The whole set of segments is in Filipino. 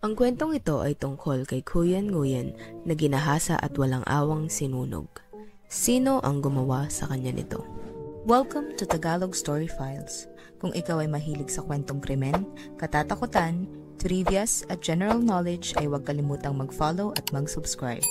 Ang kwentong ito ay tungkol kay Cuyan Nguyen na ginahasa at walang awang sinunog. Sino ang gumawa sa kanya nito? Welcome to Tagalog Story Files. Kung ikaw ay mahilig sa kwentong krimen, katatakutan, trivias at general knowledge ay huwag kalimutang mag-follow at mag-subscribe.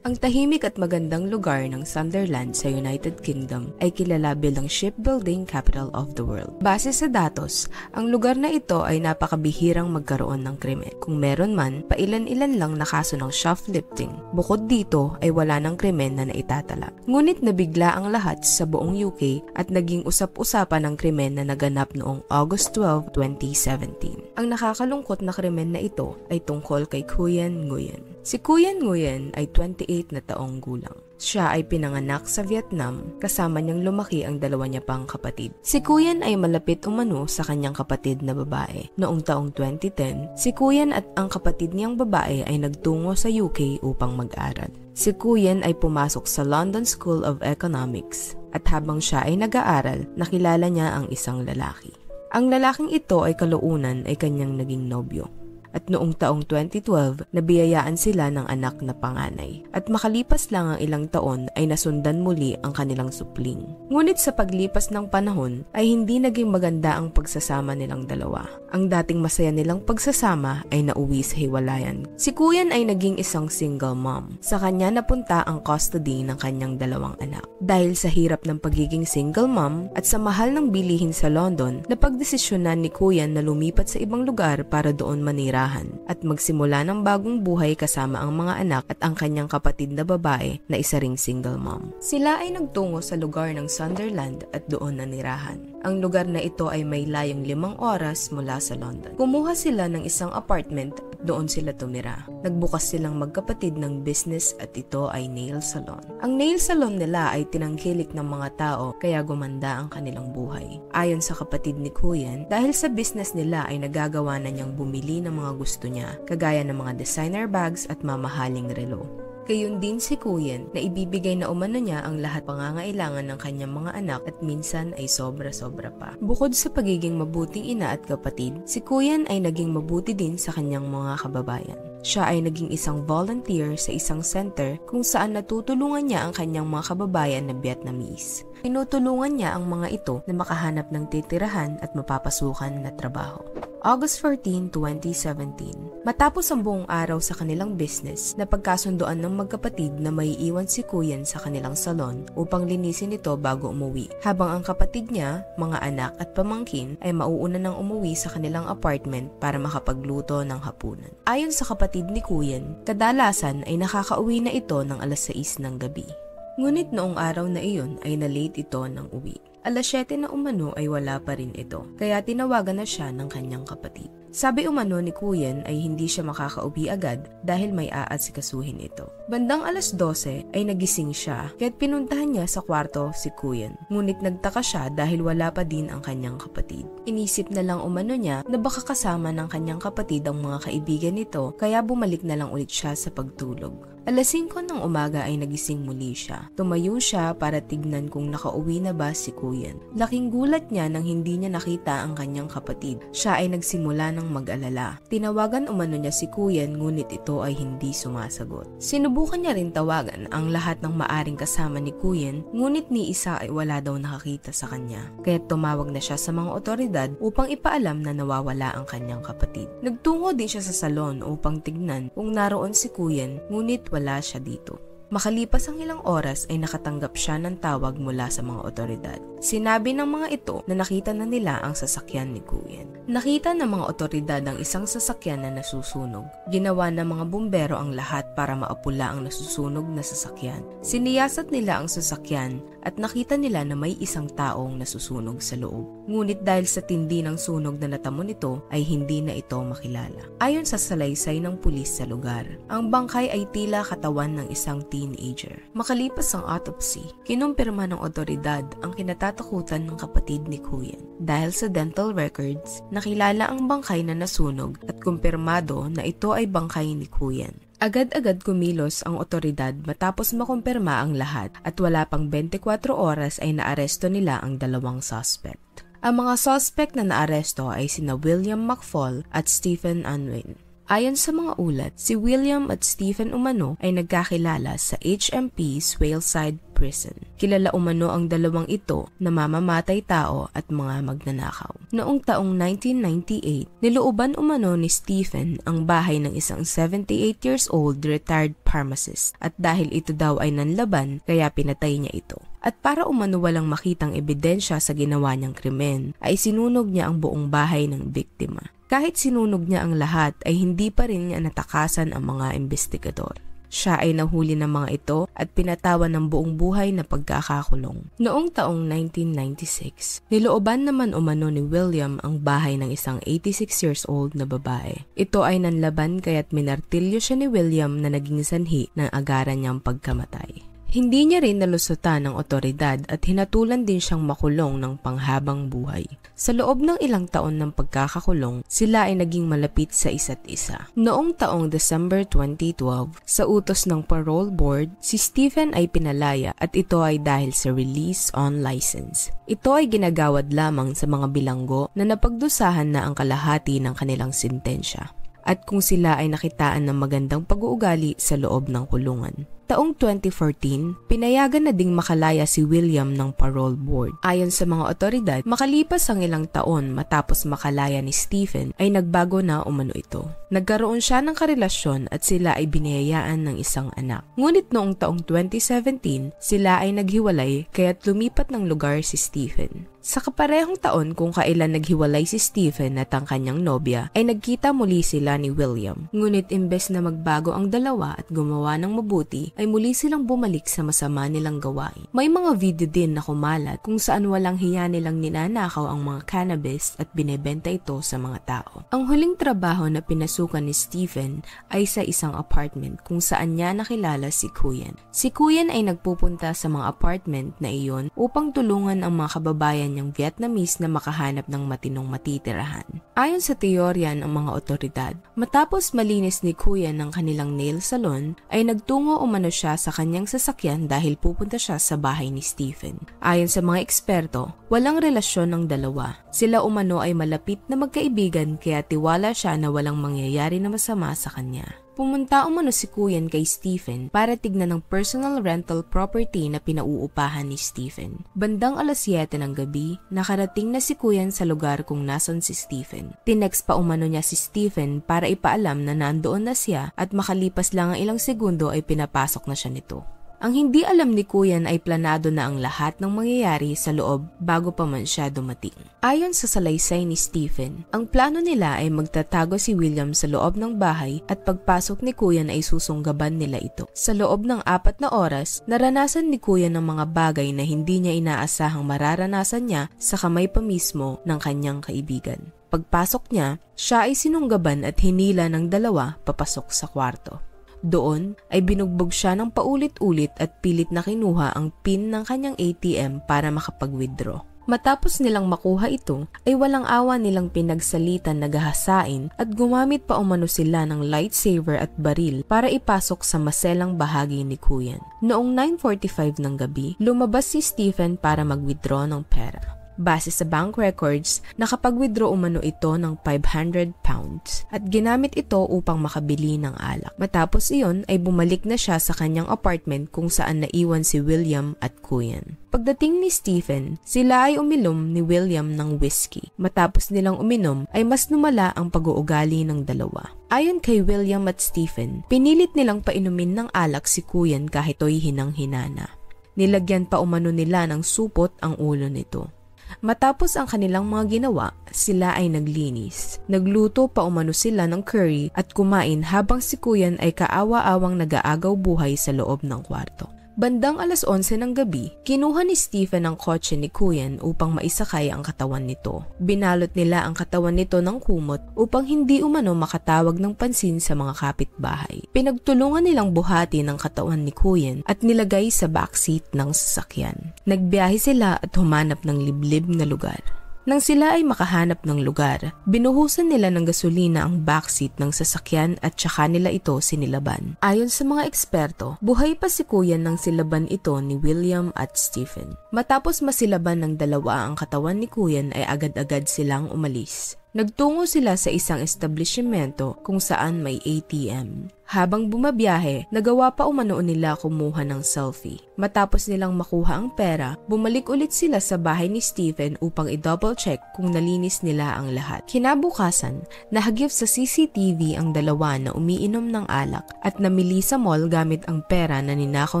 Ang tahimik at magandang lugar ng Sunderland sa United Kingdom ay kilala bilang shipbuilding capital of the world. Base sa datos, ang lugar na ito ay napakabihirang magkaroon ng krimen. Kung meron man, pailan-ilan lang na kaso ng shoplifting. Bukod dito ay wala ng krimen na naitatala. Ngunit nabigla ang lahat sa buong UK at naging usap-usapan ng krimen na naganap noong August 12, 2017. Ang nakakalungkot na krimen na ito ay tungkol kay Cuyan Nguyen. Si Cuyan Nguyen ay 28 na taong gulang. Siya ay pinanganak sa Vietnam, kasama niyang lumaki ang dalawa niya pang kapatid. Si Cuyan ay malapit umano sa kanyang kapatid na babae. Noong taong 2010, si Cuyan at ang kapatid niyang babae ay nagtungo sa UK upang mag-aral. Si Cuyan ay pumasok sa London School of Economics at habang siya ay nag-aaral, nakilala niya ang isang lalaki. Ang lalaking ito ay kalaunan ay kanyang naging nobyo. At noong taong 2012, nabiyayaan sila ng anak na panganay. At makalipas lang ang ilang taon ay nasundan muli ang kanilang supling. Ngunit sa paglipas ng panahon ay hindi naging maganda ang pagsasama nilang dalawa. Ang dating masaya nilang pagsasama ay nauwi sa hiwalayan. Si Cuyan ay naging isang single mom. Sa kanya napunta ang custody ng kanyang dalawang anak. Dahil sa hirap ng pagiging single mom at sa mahal ng bilihin sa London, napagdesisyonan ni Cuyan na lumipat sa ibang lugar para doon manira at magsimula ng bagong buhay kasama ang mga anak at ang kanyang kapatid na babae na isa ring single mom. Sila ay nagtungo sa lugar ng Sunderland at doon nanirahan. Ang lugar na ito ay may layong 5 oras mula sa London. Kumuha sila ng isang apartment at doon sila tumira. Nagbukas silang magkapatid ng business at ito ay nail salon. Ang nail salon nila ay tinangkilik ng mga tao kaya gumanda ang kanilang buhay. Ayon sa kapatid ni Cuyan, dahil sa business nila ay nagagawa na niyang bumili ng mga gusto niya, kagaya ng mga designer bags at mamahaling relo. Gayon din si Cuyan na ibibigay na umano niya ang lahat pangangailangan ng kanyang mga anak at minsan ay sobra-sobra pa. Bukod sa pagiging mabuting ina at kapatid, si Cuyan ay naging mabuti din sa kanyang mga kababayan. Siya ay naging isang volunteer sa isang center kung saan natutulungan niya ang kanyang mga kababayan na Vietnamese. Tinutulungan niya ang mga ito na makahanap ng titirahan at mapapasukan na trabaho. August 14, 2017. Matapos ang buong araw sa kanilang business, napagkasundoan ng magkapatid na may iwan si Cuyan sa kanilang salon upang linisin ito bago umuwi. Habang ang kapatid niya, mga anak at pamangkin ay mauuna nang umuwi sa kanilang apartment para makapagluto ng hapunan. Ayon sa kapatid ni Cuyan, kadalasan ay nakakauwi na ito ng alas 6 ng gabi. Ngunit noong araw na iyon ay na-late ito ng uwi. Alas 7 na umano ay wala pa rin ito, kaya tinawagan na siya ng kanyang kapatid. Sabi umano ni Cuyan ay hindi siya makakauwi agad dahil may aasikasuhin ito. Bandang alas 12 ay nagising siya kaya't pinuntahan niya sa kwarto si Cuyan. Ngunit nagtaka siya dahil wala pa din ang kanyang kapatid. Inisip na lang umano niya na baka kasama ng kanyang kapatid ang mga kaibigan nito kaya bumalik na lang ulit siya sa pagtulog. Alas 5 ng umaga ay nagising muli siya. Tumayo siya para tignan kung nakauwi na ba si Cuyan. Laking gulat niya nang hindi niya nakita ang kanyang kapatid. Siya ay nagsimula ng mag-alala. Tinawagan umano niya si Cuyan ngunit ito ay hindi sumasagot. Sinubukan niya rin tawagan ang lahat ng maaring kasama ni Cuyan ngunit ni isa ay wala daw nakakita sa kanya. Kaya tumawag na siya sa mga otoridad upang ipaalam na nawawala ang kanyang kapatid. Nagtungo din siya sa salon upang tignan kung naroon si Cuyan ngunit wala siya dito. Makalipas ang ilang oras ay nakatanggap siya ng tawag mula sa mga otoridad. Sinabi ng mga ito na nakita na nila ang sasakyan ni Cuyan. Nakita ng mga otoridad ang isang sasakyan na nasusunog. Ginawa ng mga bumbero ang lahat para maapula ang nasusunog na sasakyan. Siniyasat nila ang sasakyan at nakita nila na may isang taong nasusunog sa loob. Ngunit dahil sa tindi ng sunog na natamo nito ay hindi na ito makilala. Ayon sa salaysay ng pulis sa lugar, ang bangkay ay tila katawan ng isang teenager. Makalipas ang autopsy, kinumpirma ng otoridad ang kinatatakutan ng kapatid ni Cuyan. Dahil sa dental records, nakilala ang bangkay na nasunog at kumpirmado na ito ay bangkay ni Cuyan. Agad-agad kumilos ang otoridad matapos makumpirma ang lahat at wala pang 24 oras ay naaresto nila ang dalawang suspect. Ang mga suspect na naaresto ay sina William McFall at Stephen Unwin. Ayon sa mga ulat, si William at Stephen umano ay nagkakilala sa HMP Swaleside Prison. Kilala umano ang dalawang ito na mamamatay tao at mga magnanakaw. Noong taong 1998, nilooban umano ni Stephen ang bahay ng isang 78 years old retired pharmacist at dahil ito daw ay nanlaban kaya pinatay niya ito. At para umano walang makitang ebidensya sa ginawa niyang krimen, ay sinunog niya ang buong bahay ng biktima. Kahit sinunog niya ang lahat ay hindi pa rin niya natakasan ang mga investigador. Siya ay nahuli ng mga ito at pinatawan ng buong buhay na pagkakakulong. Noong taong 1996, nilooban naman umano ni William ang bahay ng isang 86 years old na babae. Ito ay nanlaban kaya't minartilyo siya ni William na naging sanhi ng agaran niyang pagkamatay. Hindi niya rin nalusutan ng otoridad at hinatulan din siyang makulong ng panghabang buhay. Sa loob ng ilang taon ng pagkakakulong, sila ay naging malapit sa isa't isa. Noong taong December 2012, sa utos ng parole board, si Stephen ay pinalaya at ito ay dahil sa release on license. Ito ay ginagawad lamang sa mga bilanggo na napagdusahan na ang kalahati ng kanilang sentensya at kung sila ay nakitaan ng magandang pag-uugali sa loob ng kulungan. Taong 2014, pinayagan na ding makalaya si William ng parole board. Ayon sa mga otoridad, makalipas ang ilang taon matapos makalaya ni Stephen ay nagbago na umano ito. Nagkaroon siya ng karelasyon at sila ay biniyayaan ng isang anak. Ngunit noong taong 2017, sila ay naghiwalay kaya't lumipat ng lugar si Stephen. Sa kaparehong taon kung kailan naghiwalay si Stephen at ang kanyang nobya, ay nagkita muli sila ni William. Ngunit imbes na magbago ang dalawa at gumawa ng mabuti, ay muli silang bumalik sa masama nilang gawain. May mga video din na kumalat kung saan walang hiya nilang ninanakaw ang mga cannabis at binebenta ito sa mga tao. Ang huling trabaho na pinasukan ni Stephen ay sa isang apartment kung saan niya nakilala si Kuyen. Si Kuyen ay nagpupunta sa mga apartment na iyon upang tulungan ang mga kababayan niyang Vietnamese na makahanap ng matinong matitirahan. Ayon sa teorya ng mga otoridad, matapos malinis ni Kuyen ng kanilang nail salon, ay nagtungo umano siya sa kanyang sasakyan dahil pupunta siya sa bahay ni Stephen. Ayon sa mga eksperto, walang relasyon ng dalawa. Sila umano ay malapit na magkaibigan kaya tiwala siya na walang mangyayari na masama sa kanya. Pumunta umano si Kuyen kay Stephen para tignan ng personal rental property na pinauupahan ni Stephen. Bandang alas 7 ng gabi, nakarating na si Kuyen sa lugar kung nasan si Stephen. Tinext pa umano niya si Stephen para ipaalam na nandoon na siya at makalipas lang ang ilang segundo ay pinapasok na siya nito. Ang hindi alam ni Kuyen ay planado na ang lahat ng mangyayari sa loob bago pa man siya dumating. Ayon sa salaysay ni Stephen, ang plano nila ay magtatago si William sa loob ng bahay at pagpasok ni Kuyen ay susunggaban nila ito. Sa loob ng 4 na oras, naranasan ni Kuyen ng mga bagay na hindi niya inaasahang mararanasan niya sa kamay pa mismo ng kanyang kaibigan. Pagpasok niya, siya ay sinunggaban at hinila ng dalawa papasok sa kwarto. Doon ay binugbog siya ng paulit-ulit at pilit na kinuha ang pin ng kanyang ATM para makapag-withdraw. Matapos nilang makuha ito, ay walang awa nilang pinagsalitan na gahasain at gumamit pa umano sila ng lightsaber at baril para ipasok sa maselang bahagi ni Kuyen. Noong 9:45 ng gabi, lumabas si Stephen para mag-withdraw ng pera. Base sa bank records, nakapag-withdraw umano ito ng 500 pounds at ginamit ito upang makabili ng alak. Matapos iyon ay bumalik na siya sa kanyang apartment kung saan naiwan si William at Kuyen. Pagdating ni Stephen, sila ay uminom ni William ng whiskey. Matapos nilang uminom ay mas lumala ang pag-uugali ng dalawa. Ayon kay William at Stephen, pinilit nilang painumin ng alak si Kuyen kahit to'y hinang-hinana. Nilagyan pa umano nila ng supot ang ulo nito. Matapos ang kanilang mga ginawa, sila ay naglinis. Nagluto pa umano sila ng curry at kumain habang si Kuyen ay kaawa-awang nag-aagaw buhay sa loob ng kwarto. Bandang alas 11 ng gabi, kinuha ni Stephen ang kotse ni Kuyen upang maisakay ang katawan nito. Binalot nila ang katawan nito ng kumot upang hindi umano makatawag ng pansin sa mga kapitbahay. Pinagtulungan nilang buhati ng katawan ni Kuyen at nilagay sa backseat ng sasakyan. Nagbiyahe sila at humanap ng liblib na lugar. Nang sila ay makahanap ng lugar, binuhusan nila ng gasolina ang backseat ng sasakyan at saka nila ito sinilaban. Ayon sa mga eksperto, buhay pa si Kuyen nang silaban ito ni William at Stephen. Matapos masilaban ng dalawa ang katawan ni Kuyen ay agad-agad silang umalis. Nagtungo sila sa isang establishmento kung saan may ATM. Habang bumabiyahe, nagawa pa umano nila kumuha ng selfie. Matapos nilang makuha ang pera, bumalik ulit sila sa bahay ni Stephen upang i-double check kung nalinis nila ang lahat. Kinabukasan, nahagip sa CCTV ang dalawa na umiinom ng alak at namili sa mall gamit ang pera na ninakaw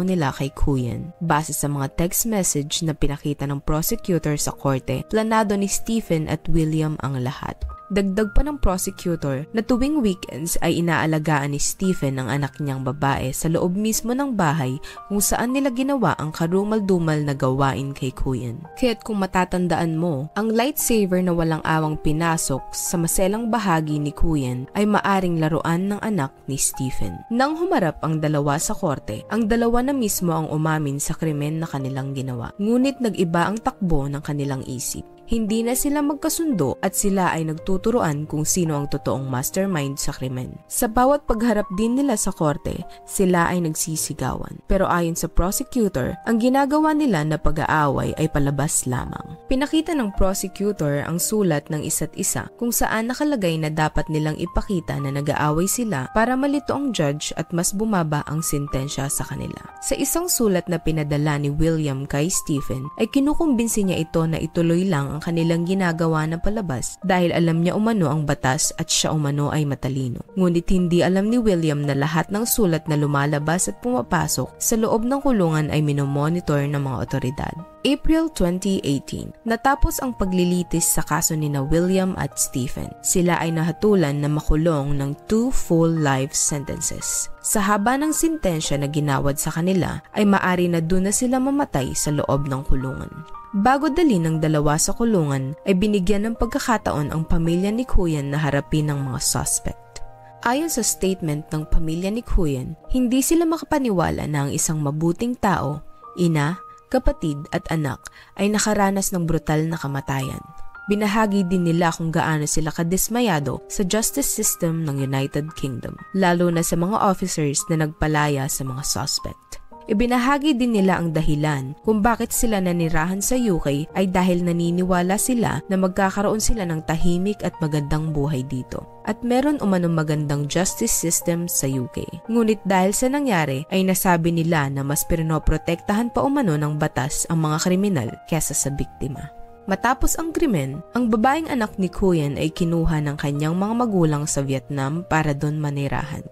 nila kay Kuyen. Base sa mga text message na pinakita ng prosecutor sa korte, planado ni Stephen at William ang lahat. Dagdag pa ng prosecutor na tuwing weekends ay inaalagaan ni Stephen ang anak niyang babae sa loob mismo ng bahay kung saan nila ginawa ang karumal-dumal na gawain kay Kuyen. Kaya't kung matatandaan mo, ang lightsaber na walang awang pinasok sa maselang bahagi ni Kuyen ay maaring laruan ng anak ni Stephen. Nang humarap ang dalawa sa korte, ang dalawa na mismo ang umamin sa krimen na kanilang ginawa. Ngunit nag-iba ang takbo ng kanilang isip. Hindi na sila magkasundo at sila ay nagtuturuan kung sino ang totoong mastermind sa krimen. Sa bawat pagharap din nila sa korte, sila ay nagsisigawan. Pero ayon sa prosecutor, ang ginagawa nila na pag-aaway ay palabas lamang. Pinakita ng prosecutor ang sulat ng isa't isa kung saan nakalagay na dapat nilang ipakita na nag-aaway sila para malito ang judge at mas bumaba ang sentensya sa kanila. Sa isang sulat na pinadala ni William kay Stephen, ay kinukumbinsi niya ito na ituloy lang ang kanilang ginagawa na palabas dahil alam niya umano ang batas at siya umano ay matalino. Ngunit hindi alam ni William na lahat ng sulat na lumalabas at pumapasok sa loob ng kulungan ay minomonitor ng mga otoridad. April 2018, natapos ang paglilitis sa kaso ni na William at Stephen. Sila ay nahatulan na makulong ng 2 full life sentences. Sa haba ng sentensya na ginawad sa kanila, ay maari na doon na sila mamatay sa loob ng kulungan. Bago dalhin ng dalawa sa kulungan, ay binigyan ng pagkakataon ang pamilya ni Kuyen na harapin ng mga suspect. Ayon sa statement ng pamilya ni Kuyen, hindi sila makapaniwala na ang isang mabuting tao, ina, kapatid at anak ay nakaranas ng brutal na kamatayan. Binahagi din nila kung gaano sila kadismayado sa justice system ng United Kingdom, lalo na sa mga officers na nagpalaya sa mga suspect. Ibinahagi din nila ang dahilan kung bakit sila nanirahan sa UK ay dahil naniniwala sila na magkakaroon sila ng tahimik at magandang buhay dito. At meron umanong magandang justice system sa UK. Ngunit dahil sa nangyari ay nasabi nila na mas pinoprotektahan pa umano ng batas ang mga kriminal kesa sa biktima. Matapos ang krimen, ang babaeng anak ni Kuyen ay kinuha ng kanyang mga magulang sa Vietnam para doon manirahan.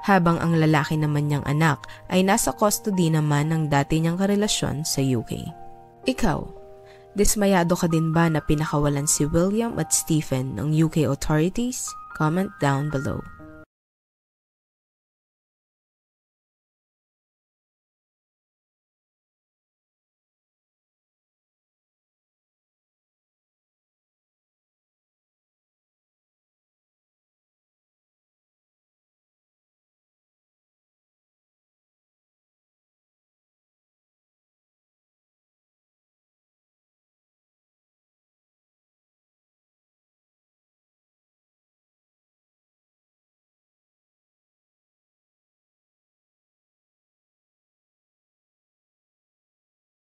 Habang ang lalaki naman niyang anak ay nasa custody naman ng dati niyang karelasyon sa UK. Ikaw, dismayado ka din ba na pinakawalan si William at Stephen ng UK authorities? Comment down below.